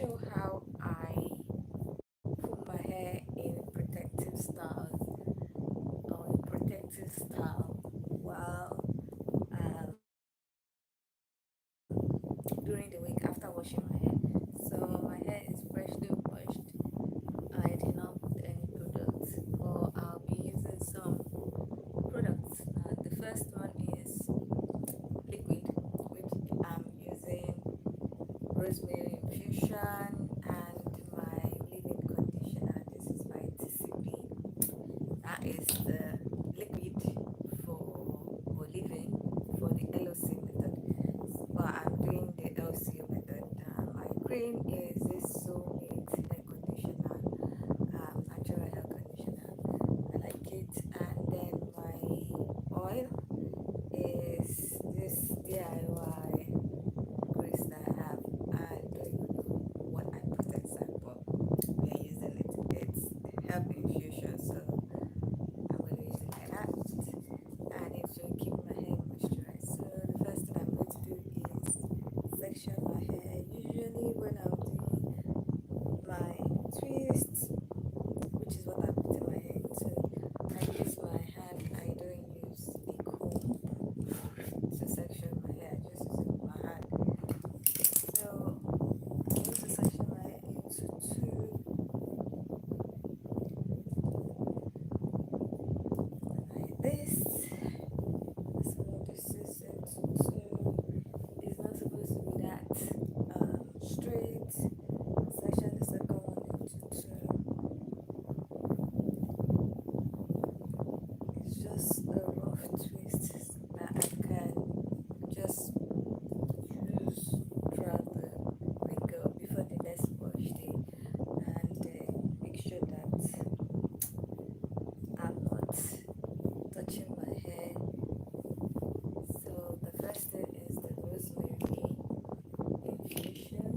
show how I put my hair in protective style or in protective style while during the week after washing my hair. So my hair is freshly washed. I did not put any products, or I'll be using some products. The first one is liquid, which I'm using rosemary infusion and my leave-in conditioner. This is by TCP. That is the liquid for leave-in for the LOC method. But I'm doing the LCO method. My cream is this Soulmate hair conditioner, natural hair conditioner. I like it. And then my oil is this DIY grease that I have. I don't even know what I put inside, but we are using it. It's herb infusion, so I'm going to use it like that. And it will keep my hair moisturized. So the first thing I'm going to do is section my hair. Usually when I'm doing my twist, which is what I put in my hair into, I use my hand. I don't use a comb to section my hair. I just use it with my hand. So I'm going to section my hair into two like this. So this is into two. It's not supposed to be that straight. Section the second one into two. It's just a rough twist that I can just use throughout the week before the next wash day, and make sure that I'm not touching my hair. So the first thing is the rosemary infusion.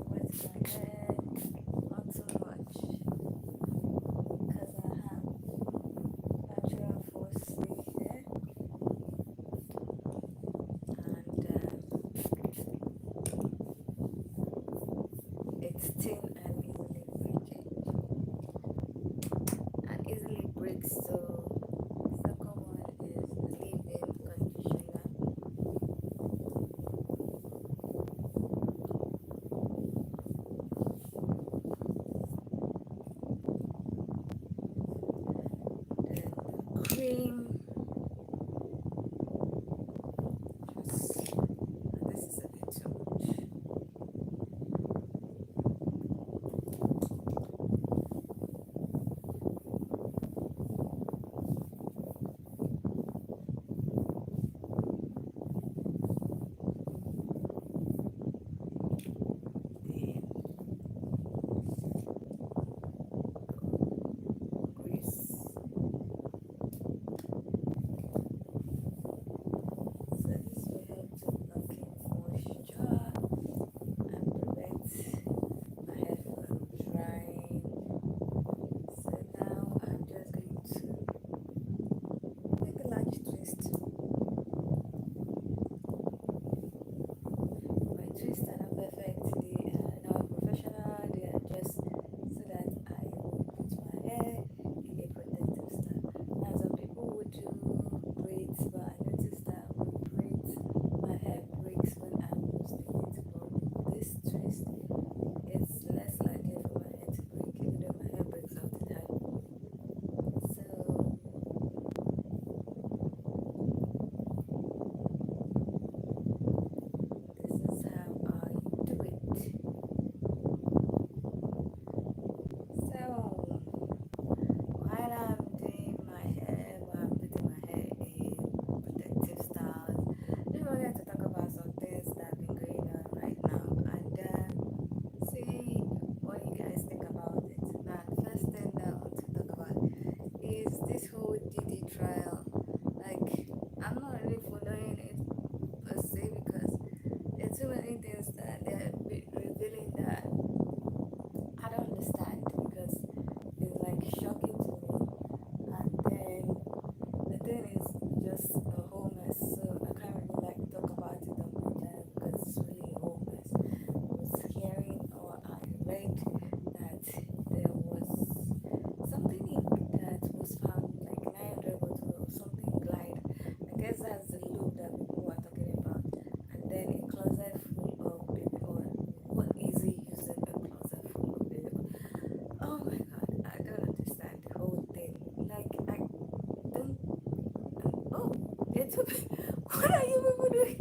Wet my hair, not too much, because I have natural false hair, and it's thin and easily breaks. So second one is leave-in conditioner. Then the cream. This is a bit too much. What are you people doing?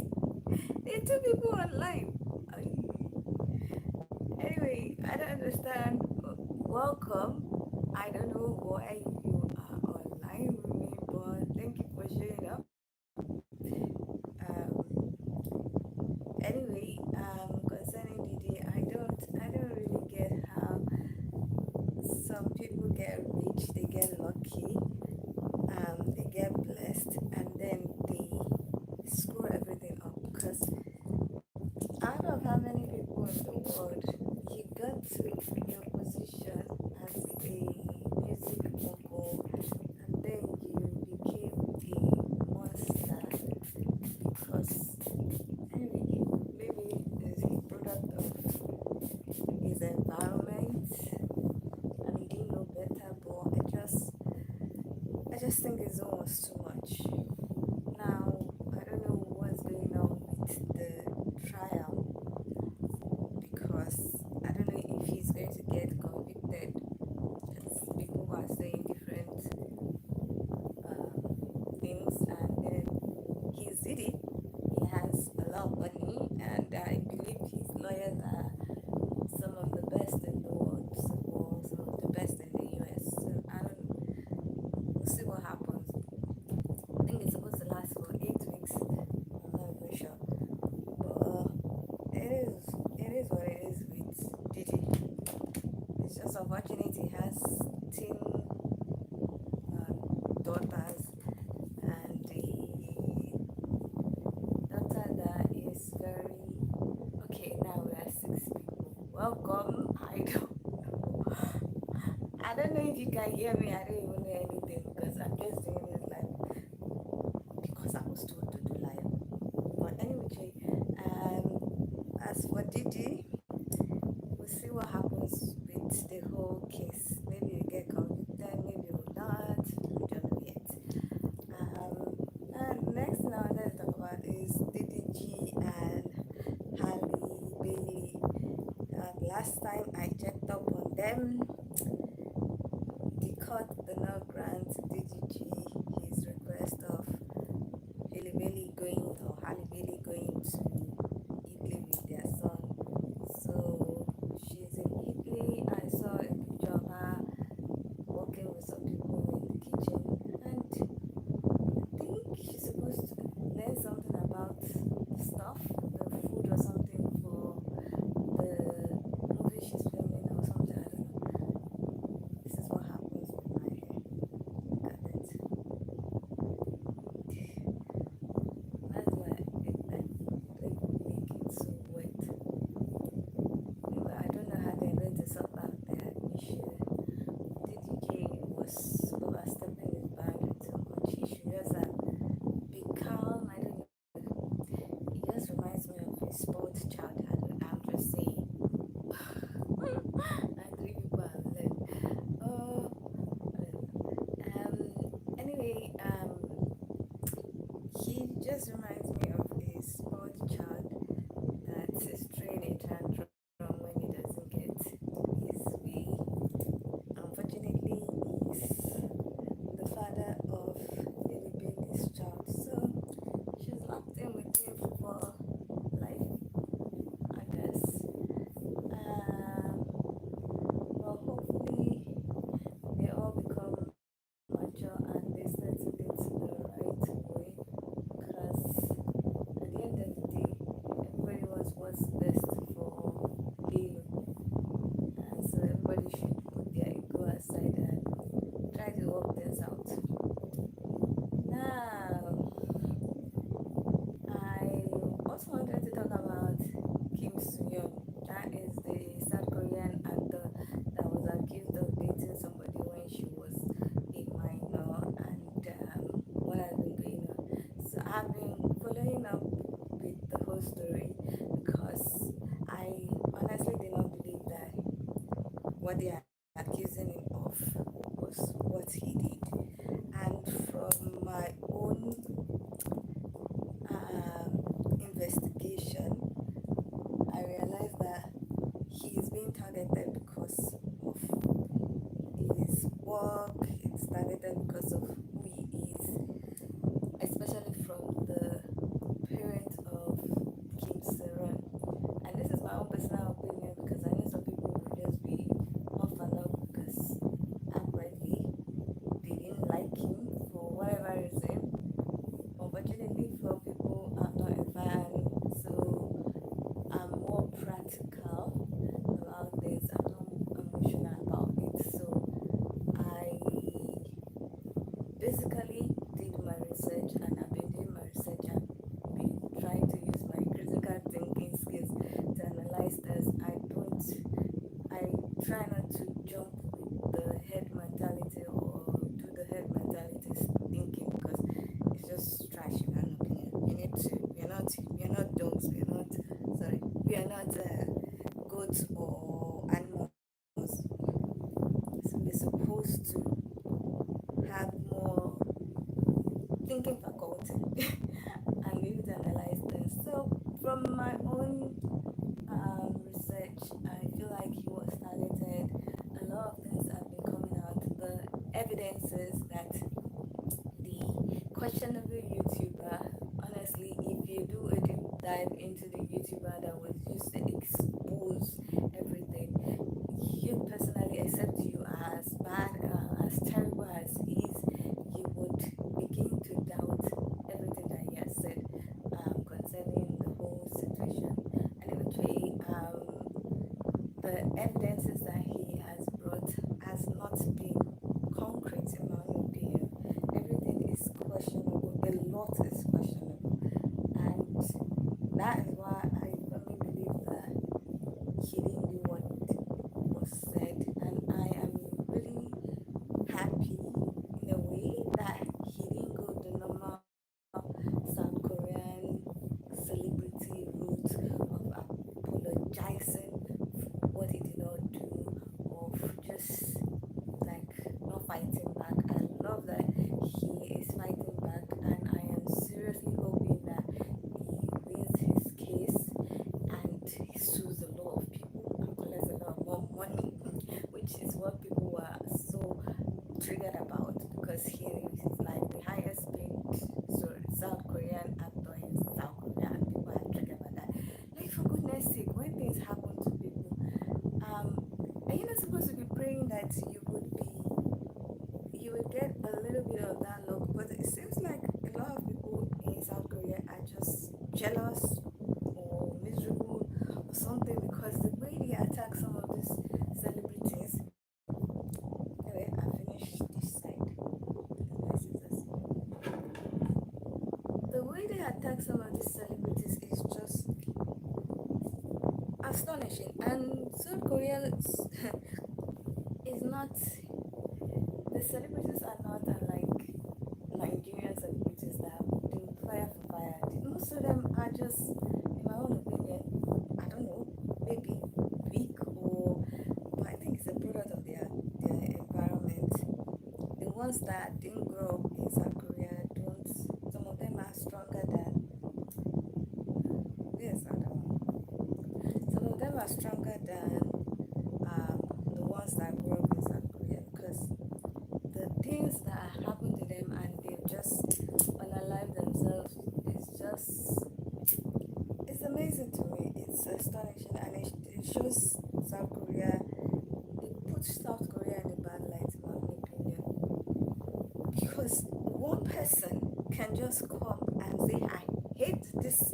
There are two people online. Anyway, I don't understand. Welcome. I don't know why you are online with me, but thank you for showing up. Concerning Didi, I don't really get how some people get rich, they get lucky, they get blessed, and then they screw everything up. Because out of how many people in the world, you got to your position as a music mogul, and then you became a monster because anyway, maybe it's a product of his environment and he didn't know better. But I just think his own was too much. Now I don't know what's going on with the trial because I don't know if he's going to get convicted. Because people are saying different things, and then he's did it. He has a lot of money, and I believe his lawyers are some of the best in the world, or some of the best in the US. So I don't know. We'll see what happens. I think it's supposed to last for 8 weeks. I'm not even sure, but it is what it is with Didi. It's just unfortunate he has teen daughters, and the daughter that is very okay. Now we are 6 people. Welcome. I don't know if you can hear me. I don't even know anything because I'm just doing this live because I was told to do live. But anyway, as for Didi, we'll see what happens with the whole case. Maybe you get convicted, maybe you will not. We don't know yet. And next thing I wanted to talk about is Didi G and Halle Bailey. Last time I checked up on them, the court did not grant DGG his request of Halle Bailey going or Halle Bailey going to Italy with their son. So she's in Italy. I saw a picture of her working with some people in the kitchen, and I think she's supposed to learn something about the stuff, the food or something for the movie she's filming or something. I don't know. This is what happens with my hair. Look at it. That's why like make it so wet. Anyway, I don't know how they're going to sort out their issue. DDJ was overstepping his boundary too much. He should just be calm. I don't know. It just reminds me of a sports child. I'm just saying. And three people have left. Oh, anyway, he just reminds me of a sports child that is throwing a tantrum when he doesn't get his way. Unfortunately, he's the father of Lily Bailey's child, so she's locked in with him for life, I guess. Well, hopefully they all become mature and they settle it the right way, because at the end of the day, everybody wants what's best for Lilo, and so everybody should put their ego aside and try to work things out. Now, I also wanted to talk about Kim Soo-yeon. That is the South Korean actor that was accused of dating somebody when she was a minor, and what has been going on. So I've been following up with the whole story because I honestly did not believe that what they are accusing him of was what he did. And from my own investigation, I realized that he is being targeted because of his work, it's targeted because of who he is, especially from and be able to analyze things. So from my own research, I feel like he was targeted. A lot of things have been coming out. The evidences that the questionable YouTuber, honestly, if you do a deep dive into the YouTuber that was used to expose everything, you personally, except you as bad, as terrible as he is, you would begin to doubt everything that he has said concerning the whole situation. And eventually, the evidences that he has brought has not been concrete, in my own opinion. Everything is questionable, a lot is questionable, and that is why I firmly believe that he didn't do what was said, and I am really happy in a way that he didn't go the normal South Korean celebrity route of apologizing for what he did not do, of just like not fighting back. I love that he is fighting back, and I am seriously hoping that he wins his case and he sues a lot of people and collects a lot more money, which is what people were so triggered about because he is like the highest paid South Korean actor in South Korea, and people are triggered by that. Like, for goodness sake, when things happen to people, are you not supposed to be praying that you would get a little bit of that luck? But it seems like a lot of people in South Korea are just jealous or miserable or something because the way they attack some of these celebrities. Anyway, I finished this side. This is this. The way they attack some of these celebrities is just astonishing. And South Korea is not, the celebrities are not unlike Nigerian celebrities that do fire for fire. Most of them are just, in my own opinion, I don't know, maybe weak, or but I think it's a product of their environment. The ones that didn't grow up in South Korea don't, some of them are stronger than, yes, I don't know. Some of them are stronger than the ones that grew up in South Korea because the things that happen to them and they've just unalived themselves is just, it's amazing to me. It's astonishing, and it shows South Korea, they put South Korea in a bad light, in my own opinion, because one person can just come and say, I hate this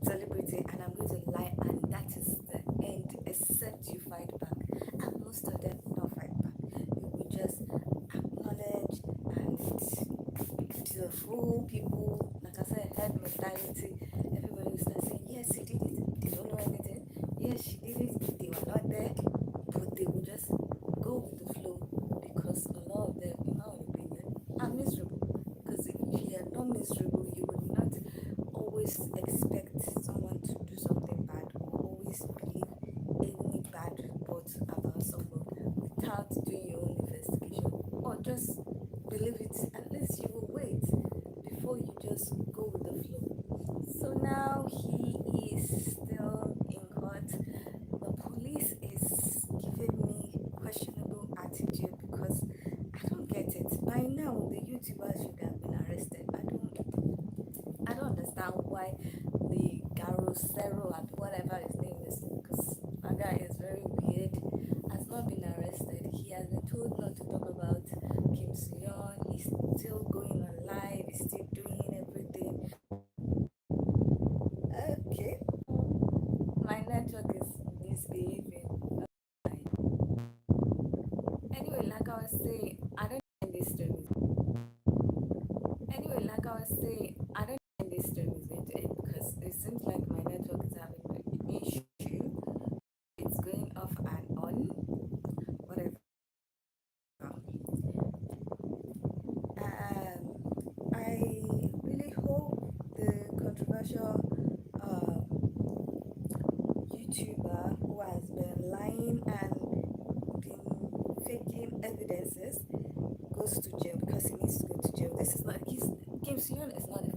celebrity and I'm going to lie, and that is the end, except you fight back. And most of them will not fight back. They will just acknowledge, and the fool people, like I said, herd mentality. Everybody will start saying, yes, he did it. They don't know anything. Yes, she did it. They were not there. But they will just go with the flow because a lot of them, in my own opinion, are miserable. Because if you are not miserable, you would not always expect someone to do something bad, or always believe any bad report about someone without doing your own investigation, or just believe it. At least you will wait before you just go with the flow. So now he is still in court. The police is giving me questionable attitude because I don't get it. By now, the YouTuber should have been arrested. I don't understand why the Garosero and whatever his name is, because that guy is very weird, has not been arrested. He has been told not to talk about Kim Seon. He's still going on live. He's still doing everything. Okay, my network is misbehaving. Anyway, like I was saying, I don't think this story. Anyway, like I was saying, I don't think this story is going to end because it seems like my network is having an issue. It's going off and on. Whatever. I really hope the controversial YouTuber who has been lying and been faking evidences goes to jail, because he needs to go to jail. This is not, Kim Seon is not the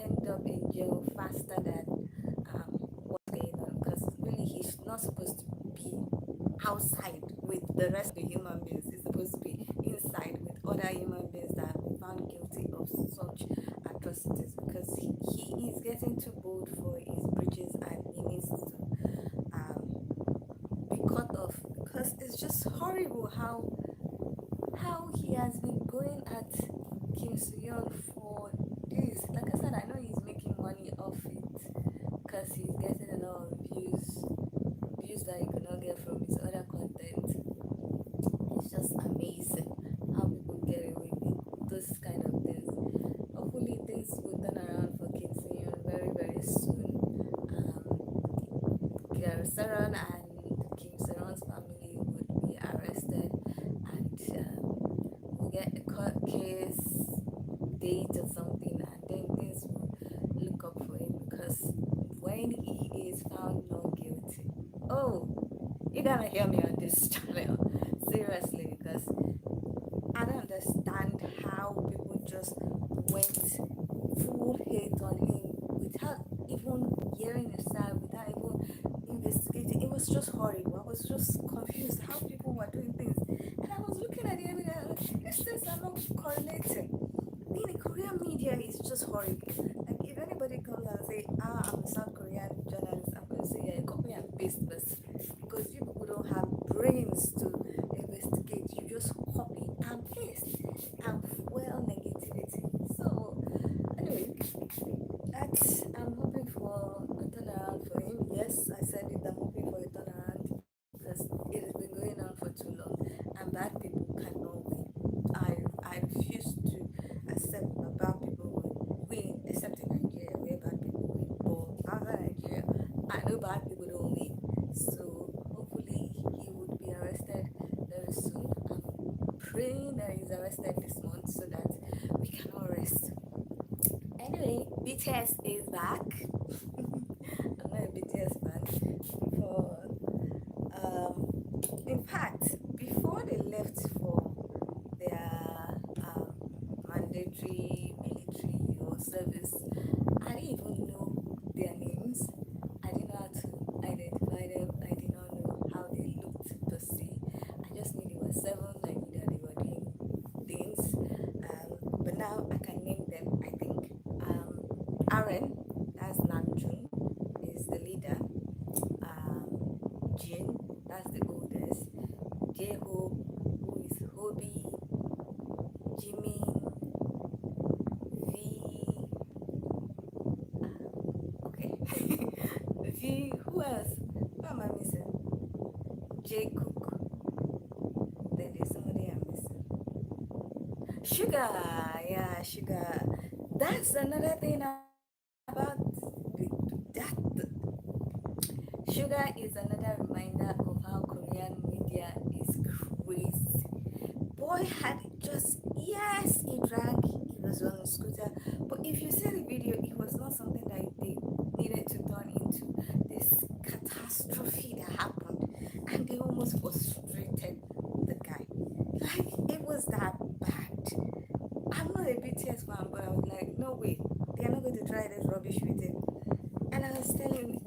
end up in jail faster than what's going on, because really he's not supposed to be outside with the rest of the human beings. He's supposed to be inside with other human beings that have been found guilty of such atrocities, because he is getting too bold for his bridges and he needs to be cut off, because it's just horrible how he has been going at Kim Soo-yeon for this. Like I said, I know he's making money off it because he's getting a lot of views that he could not get from his other content. It's just amazing how people get away with those kind of things. Hopefully things will turn around for Kim Soo-yeon very, very soon. Saran and Kim Saran's family would be arrested, and we'll get a court case date or something, and then things will look up for him, because when he is found not guilty, oh, you gotta hear me on this channel seriously, because I don't understand how people just went full hate on him without even hearing his side, without even investigating. It was just horrible. I was just confused how people were doing things, and I was looking at the evidence. These things are not correlating. Being a Korean media is just horrible. Like if anybody comes and say, I'm a South Korean journalist, I'm going to say you're a copy and paste person, because you people don't have brains to investigate. You just copy and paste and fuel negativity. So anyway, that's I'm hoping for a turnaround for him. Yes, I said it. I'm hoping for a turnaround because it has been going on for too long, and bad people cannot win. I refuse to accept that bad people will win, except in Nigeria where bad people win. But outside Nigeria, I know bad people don't win. So hopefully he would be arrested very soon. I'm praying that he's arrested this month so that we can all rest. Anyway, BTS is back. I'm not a BTS fan. For in fact, before they left for their mandatory military or service, I didn't even know their names. I didn't know how to identify them. I did not know how they looked per se. I just knew they were seven. I knew that they were doing things. But now I can name them. I think Aaron, that's Namjoon, is the leader. Jin, that's the oldest. J-Hope, who is Hobie. Jimmy, V. Okay. V. Who else? Who am I missing? J. Cook. Then there's somebody I'm missing. Sugar. Yeah, Sugar. That's another thing about that. Sugar is another reminder of how Korean media is crazy. Boy had just, yes, he drank, he was on a scooter, but if you see the video, it was not something that they needed to turn into this catastrophe that happened, and they almost frustrated the guy. Like, it was that bad. I'm not a BTS fan, but I was like, no way, they're not going to try this rubbish with him. And I was telling,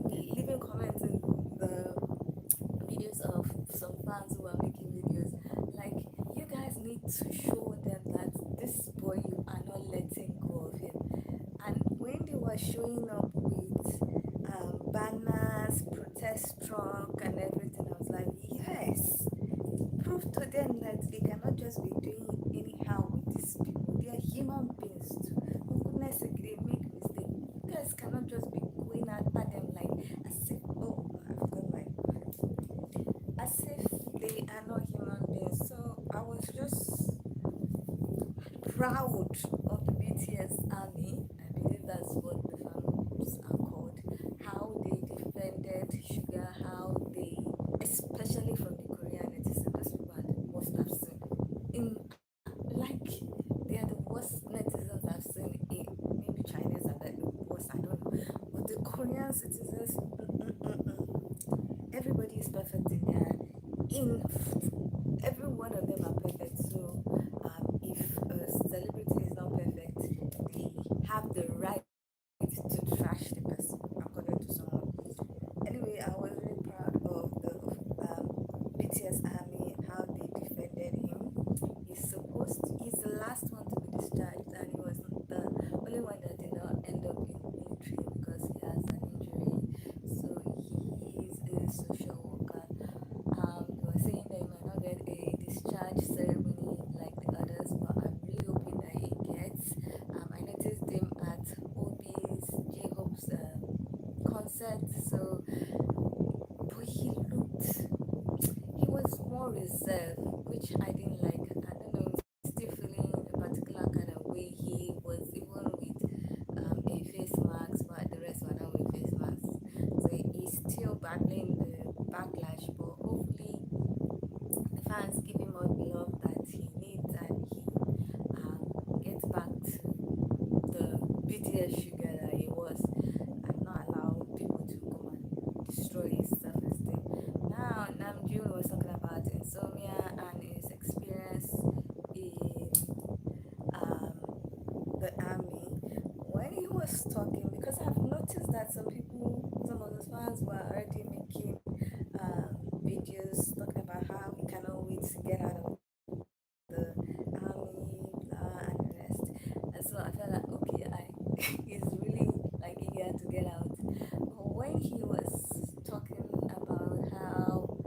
leaving comments in the videos of some fans who are making videos, like, you guys need to show them that this boy, you are not letting go of him. And when they were showing up with banners, protest truck and everything, I was like, yes, prove to them that they cannot just be doing anyhow with these people. They are human beings too. For goodness sake, they make mistakes. You guys cannot just be going at them like as if, oh, I forgot my, as if they are not human beings. So I was just proud of the BTS army. I believe that's what the fans are called. How they defended Sugar, how they, especially from the Korean netizens, those people are the worst I've seen. In like, they are the worst netizens I've seen. Maybe Chinese are the worst, I don't know. But the Korean citizens, everybody is perfect in there. In every one of them are perfect. So if a celebrity is not perfect, they have the right I didn't like. I don't know, still feeling a particular kind of way. He was even with a face mask, but the rest were not with face masks. So he's still battling the backlash, but hopefully the fans give him all the love that he needs and he gets back to the BTS sugar that he was and not allow people to come and destroy his self-esteem. Now, Namjoon was talking about insomnia and his experience in um, the army. When he was talking, because I've noticed that some of those fans were already making videos talking about how he cannot wait to get out of the army, blah, and the rest. And so I felt like, okay, he's really like eager to get out. But when he was talking about how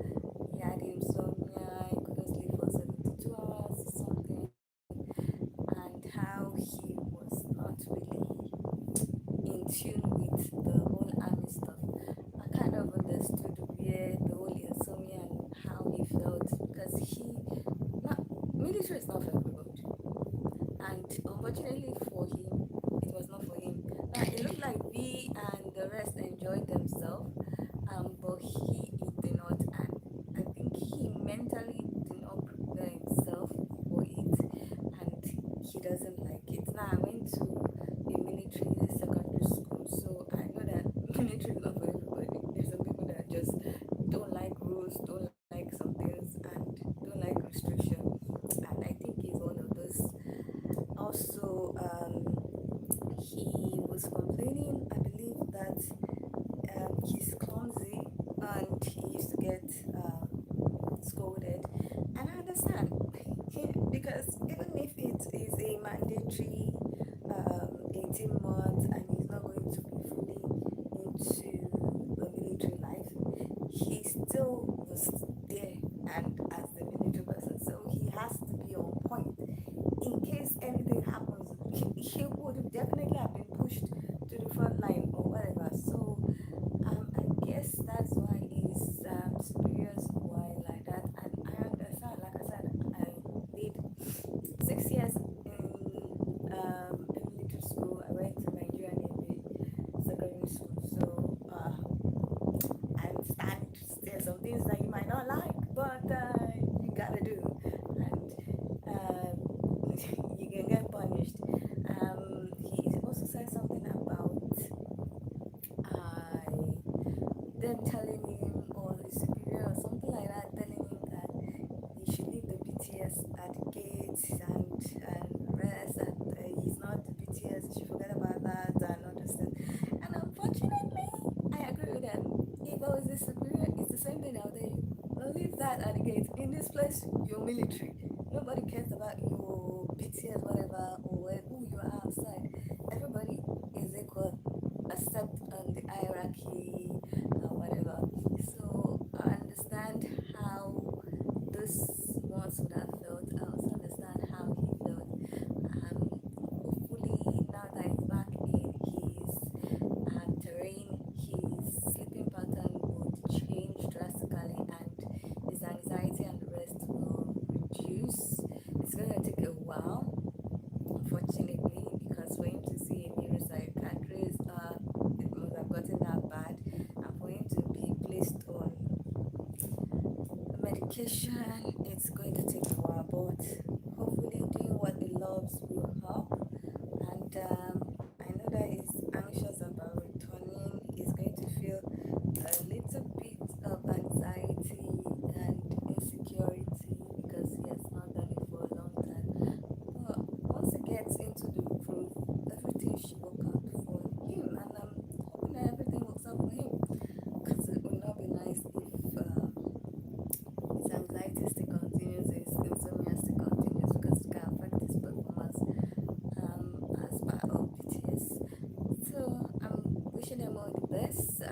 he had insomnia, he couldn't sleep for 72 hours or something, and how he was not really in tune with the whole army stuff, I kind of understood where the whole insomnia and how he felt because not, military is not for everybody. And unfortunately for him, it was not for him. Now, it looked like V and the rest enjoyed themselves, but he did not. And I think he mentally did not prepare himself for it, and he doesn't like it. Now, I went to a military secondary school, so I know that military is not for everybody. There's some people that just don't like rules, don't like some things, and don't like restriction. And I think he's one of those. Also, he was complaining, I believe, that he's clumsy and he used to get scolded. And I understand because even if it is a mandatory 18 months and he's not going to be fully into the military life, he still was there and as the military person. So he has to be on point in case anything happens. He would definitely have been pushed to the front line or whatever. So I guess that's why his superiors were like that. And I understand, like I said, I did 6 years in military school. I went to Nigerian Navy secondary school. So I understand there's some things that you might not like, but you gotta do. And you can get punished. He also said something about them telling him or his superior or something like that, telling him that he should leave the BTS at the gates and rest, and he's not the BTS, he should forget about that and all those things. And unfortunately, I agree with them. If I was the superior, it's the same thing I'll tell you. Well, leave that at the gate. In this place, you're military. Nobody cares about your BTS, whatever, or who you are outside. Everybody is equal, except on the hierarchy or whatever. So I understand how this ones would have felt. I also understand how he felt. Hopefully, now that he's back in his terrain, his sleeping pattern would change drastically and his anxiety and the rest will reduce. It's going to take a while, unfortunately, because for him to see a neuropsychiatrist, it must have gotten that bad, and for him to be placed on medication, it's going to take a while, but hopefully doing what he loves will help. And I know that he's anxious about returning. He's going to feel a little bit of anxiety and insecurity because he has not done it for a long time. But once he gets into the groove, everything should work out for him, and I'm hoping that everything works out for him because it would not be nice if his anxiety still continues, his insomnia still continues because it can affect his performance as part of BTS. So I'm wishing them all the best.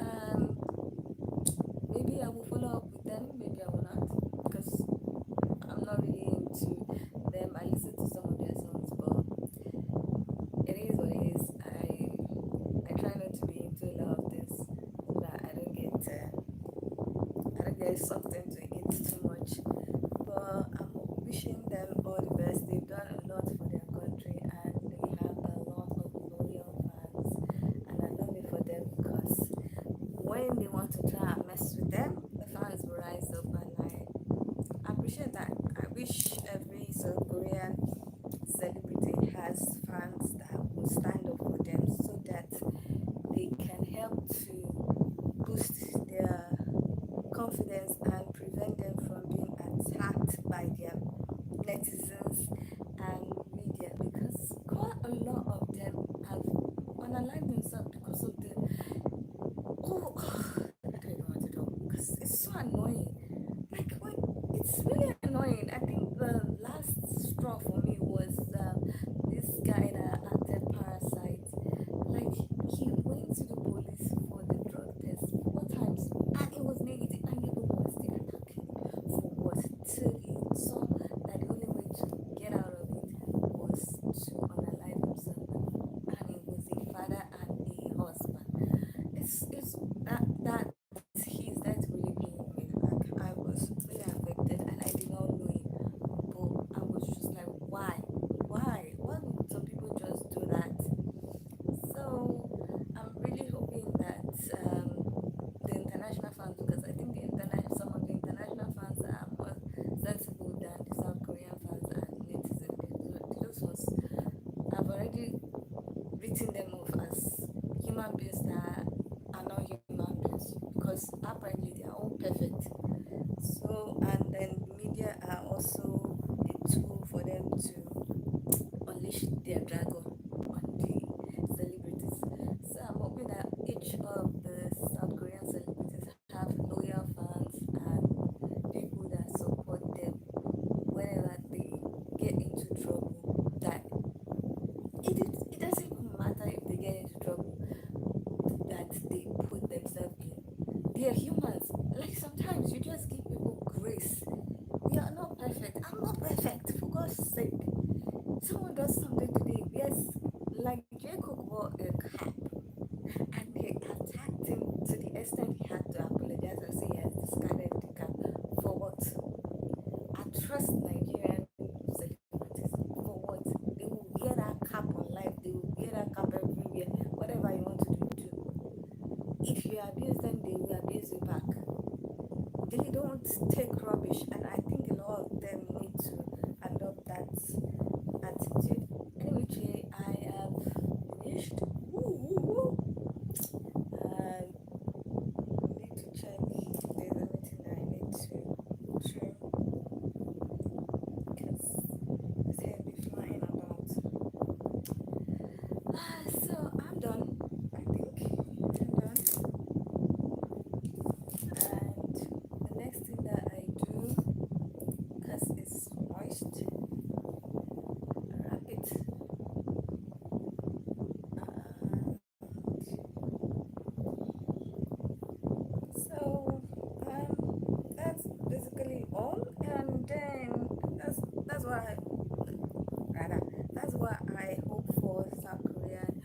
Maybe I will follow up with them, maybe I will not because I'm not really into them. I listen to some of their songs, but it is what it is. I try not to be into a lot of this so that I don't get sucked into it too much. But I'm wishing writing them off as human beings that are not human beings because apparently they are all perfect. So, and then media are also a tool for them to unleash their dragon on the celebrities. So I'm hoping that each of the South Korean celebrities have loyal fans and people that support them whenever they get into trouble. That it doesn't even matter if they get into trouble that they put themselves in. They are humans. Like sometimes you just give people grace. We are not perfect. I'm not perfect, for God's sake. Someone does something today. Yes, like Jacob wore a cap and they attacked him to the extent he had to apologize and say he has discarded the cap. For what? I trust Nigerian celebrities. For what? They will wear that cap on life, they will wear that cap everywhere. Whatever you want to do, do. If you abuse them, they will abuse you back. They don't take rubbish, and I think a lot of them need to adopt that attitude. Anyway, Jay, I have finished. Woo, woo, woo. Need to check if there's anything that I need to trim because this hair be flying about. So I'm done. I think I'm done. And the next thing that I do, because it's moist, wrap it. So that's basically all. And then that's what I rather that's what I hope for South Korean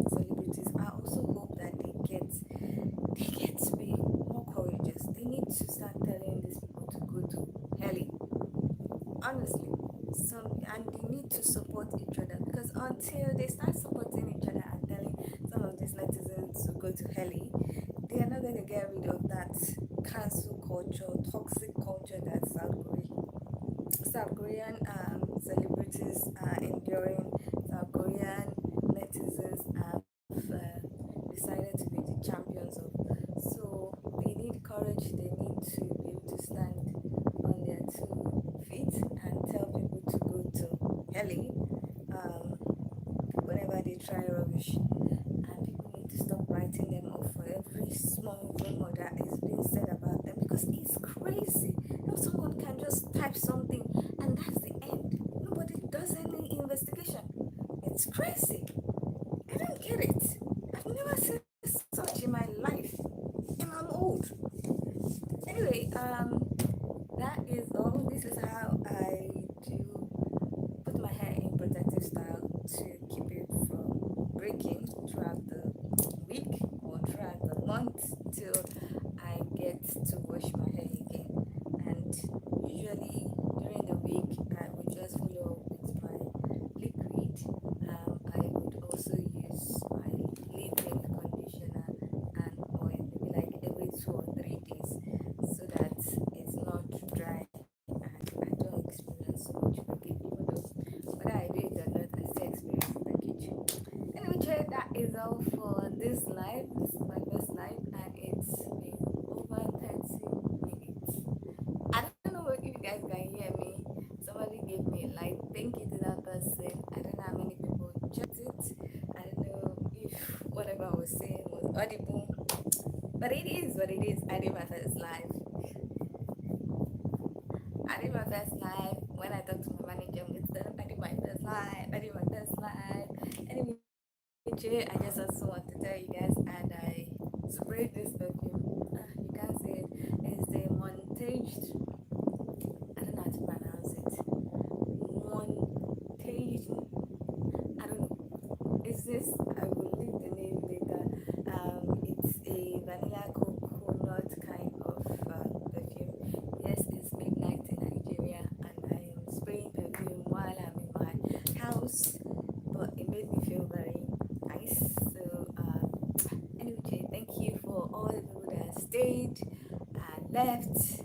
celebrities. I also hope that they get to be more courageous. They need to start telling these people to go to hell. Honestly, and they need to support each other because until they start supporting each other and telling some of these netizens to go to hell, they are not going to get rid of that cancel culture, toxic culture that South Korean celebrities are enduring. South Korean netizens have decided to be the champions of. So they need courage. They need to be able to stand on their 2 feet and tell people to go to hell whenever they try rubbish. And people need to stop writing them off for every small rumor that is being said about them because it's crazy. Now someone can just type something and that's the end. Nobody does any investigation. It's crazy. I don't get it. I've never seen such in my life. And I'm old. Anyway, that is all. This is how I do put my hair in protective style to keep it from breaking throughout the week or throughout the month till I get to wash my hair again. And usually during the week, I would just follow up with my liquid. I would also use my leave-in conditioner and oil, maybe like every 2 or 3 days, so that it's not dry and I don't experience so much breakage. Even though whether I do it or not, I still experience breakage. Anyway, Jay, that is all for this live. This is my first live, and it's been over 30 minutes. I don't know if you guys can hear me. Somebody gave me a like. Thank you to that person. I don't know how many people checked it. I don't know if whatever I was saying was audible, but it is what it is. I did my first live. When I talked to my manager with them. I did my first live. Anyway, Jay, I just also want to tell you guys, and I sprayed this perfume. You can see it. It's the Montage. I don't know how to pronounce it. Montage. I don't know. Is this? I will leave the name later. It's a vanilla coconut kind of perfume. Yes, it's midnight in Nigeria, and I am spraying perfume while I'm in my house. But it made me feel very nice. So, anyway, thank you for all the people that stayed and left.